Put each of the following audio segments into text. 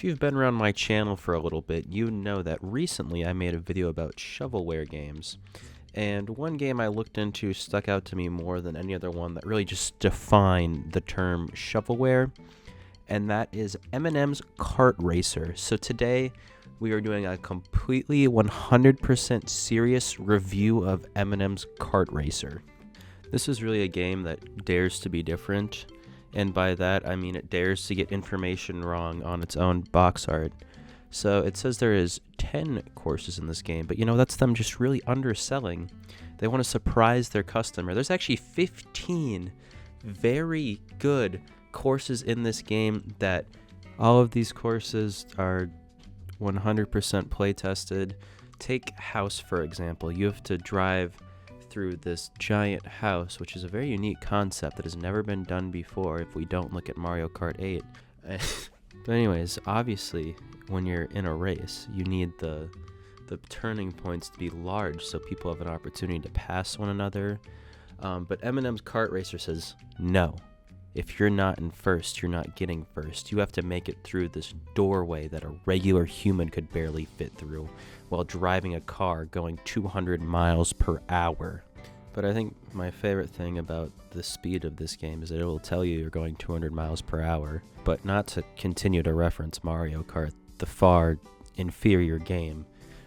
If you've been around my channel for a little bit, you know that recently I made a video about shovelware games. And one game I looked into stuck out to me more than any other one that really just defined the term shovelware, and that is M&M's Kart Racer. So today we are doing a completely 100% serious review of M&M's Kart Racer. This is really a game that dares to be different, and by that I mean it dares to get information wrong on its own box art. So it says there is 10 courses in this game, but that's them just really underselling. They want to surprise their customer. There's actually 15 very good courses in this game that all of these courses are 100% play tested. Take House, for example. You have to drive through this giant house, which is a very unique concept that has never been done before if we don't look at Mario Kart 8. But anyways, obviously, when you're in a race, you need the turning points to be large so people have an opportunity to pass one another. But M&M's Kart Racer says, no. If you're not in first, you're not getting first. You have to make it through this doorway that a regular human could barely fit through while driving a car going 200 miles per hour. But I think my favorite thing about the speed of this game is that it will tell you you're going 200 miles per hour, but not to continue to reference Mario Kart, the far inferior game.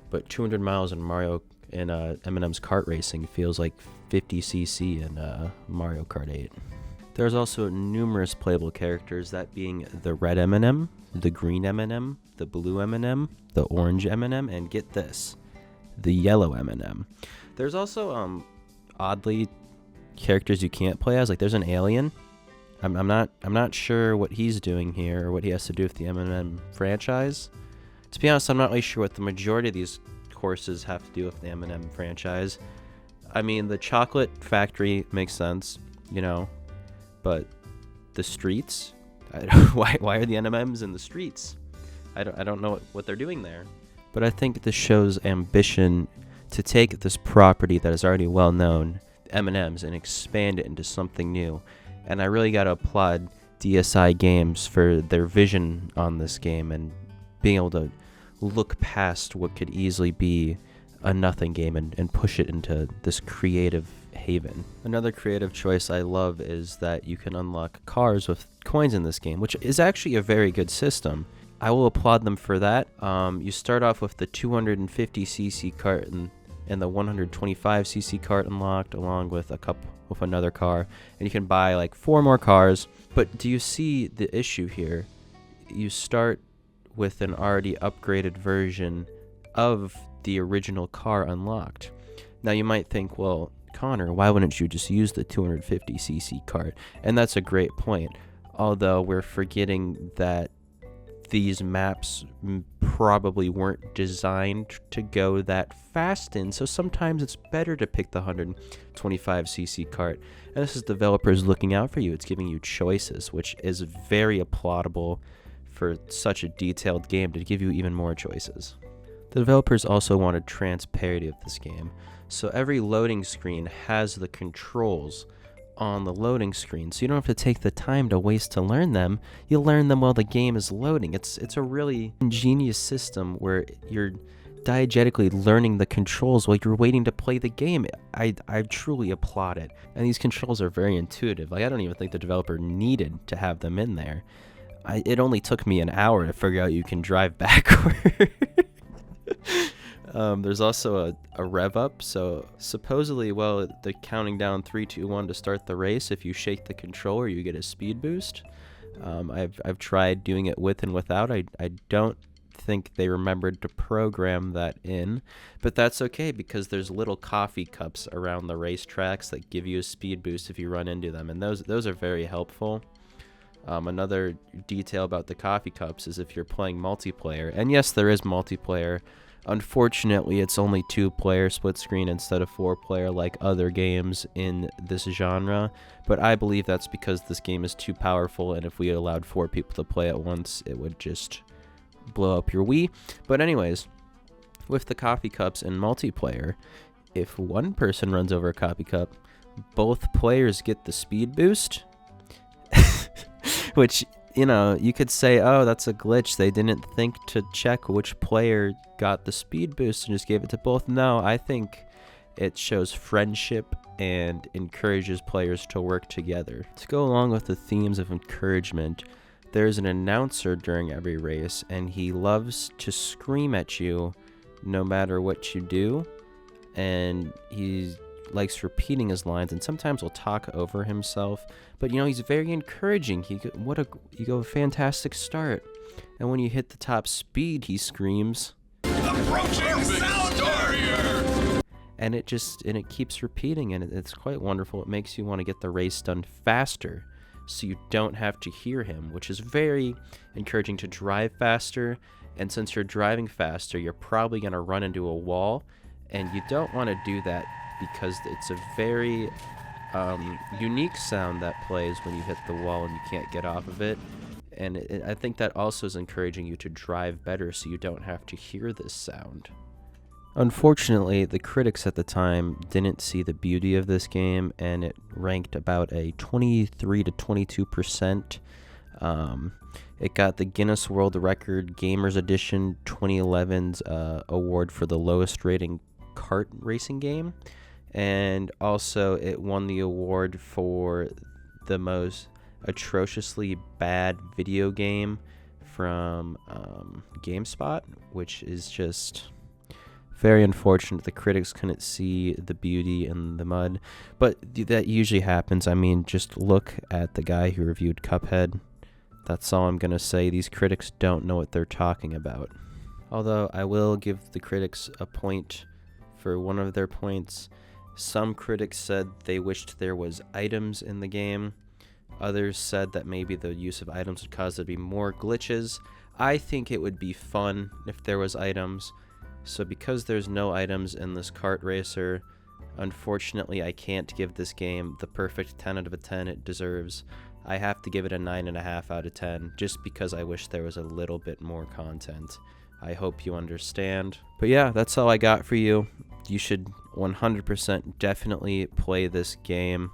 But 200 miles in M&M's Kart Racing feels like 50cc in Mario Kart 8. There's also numerous playable characters, that being the red M&M, the green M&M, the blue M&M, the orange M&M, and get this, the yellow M&M. There's also oddly characters you can't play as. Like there's an alien. I'm not sure what he's doing here or what he has to do with the M&M franchise. To be honest, I'm not really sure what the majority of these courses have to do with the M&M franchise. I mean, the chocolate factory makes sense, but the streets, why are the M&Ms in the streets? I don't know what they're doing there. But I think this shows ambition to take this property that is already well known, M&Ms, and expand it into something new. And I really got to applaud DSI Games for their vision on this game and being able to look past what could easily be a nothing game and push it into this creative haven. Another creative choice I love is that you can unlock cars with coins in this game, which is actually a very good system. I will applaud them for that. You start off with the 250cc cart and the 125cc cart unlocked, along with another car, and you can buy like 4 more cars. But do you see the issue here? You start with an already upgraded version of the original car unlocked. Now you might think, well, Connor, why wouldn't you just use the 250cc cart? And that's a great point, although we're forgetting that these maps probably weren't designed to go that fast in, so sometimes it's better to pick the 125cc cart. And this is developers looking out for you. It's giving you choices, which is very applaudable for such a detailed game, to give you even more choices. The developers also wanted transparency of this game, so every loading screen has the controls on the loading screen, so you don't have to take the time to waste to learn them. You learn them while the game is loading. It's a really ingenious system where you're diegetically learning the controls while you're waiting to play the game. I truly applaud it, and these controls are very intuitive. Like I don't even think the developer needed to have them in there. It only took me an hour to figure out you can drive backward. There's also a rev up, so supposedly, the counting down 3, 2, 1 to start the race, if you shake the controller, you get a speed boost. I've tried doing it with and without. I don't think they remembered to program that in, but that's okay because there's little coffee cups around the racetracks that give you a speed boost if you run into them, and those are very helpful. Another detail about the coffee cups is if you're playing multiplayer, and yes, there is multiplayer. Unfortunately, it's only 2-player split screen instead of 4-player like other games in this genre, but I believe that's because this game is too powerful, and if we allowed 4 people to play at once, it would just blow up your Wii. But anyways, with the coffee cups in multiplayer, if one person runs over a coffee cup, both players get the speed boost, which you know, you could say, oh, that's a glitch. They didn't think to check which player got the speed boost and just gave it to both. No, I think it shows friendship and encourages players to work together. To go along with the themes of encouragement, there's an announcer during every race, and he loves to scream at you no matter what you do, and he likes repeating his lines, and sometimes will talk over himself, but you know, he's very encouraging. You go a fantastic start, and when you hit the top speed, he screams, "Approaching sound barrier!" And it keeps repeating, and it's quite wonderful. It makes you want to get the race done faster, so you don't have to hear him, which is very encouraging to drive faster. And since you're driving faster, you're probably going to run into a wall, and you don't want to do that because it's a very unique sound that plays when you hit the wall and you can't get off of it. And I think that also is encouraging you to drive better so you don't have to hear this sound. Unfortunately, the critics at the time didn't see the beauty of this game, and it ranked about a 23 to 22%. It got the Guinness World Record Gamers Edition 2011's award for the lowest rating kart racing game, and also it won the award for the most atrociously bad video game from GameSpot, which is just very unfortunate. The critics couldn't see the beauty in the mud, but that usually happens. I mean, just look at the guy who reviewed Cuphead. That's all I'm gonna say. These critics don't know what they're talking about. Although I will give the critics a point for one of their points. Some critics said they wished there was items in the game. Others said that maybe the use of items would cause there to be more glitches. I think it would be fun if there was items. So because there's no items in this kart racer, unfortunately I can't give this game the perfect 10 out of 10 it deserves. I have to give it a 9.5 out of 10, just because I wish there was a little bit more content. I hope you understand. But yeah, that's all I got for you. You should 100% definitely play this game.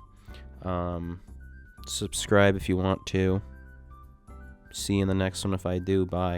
Subscribe if you want to. See you in the next one if I do. Bye.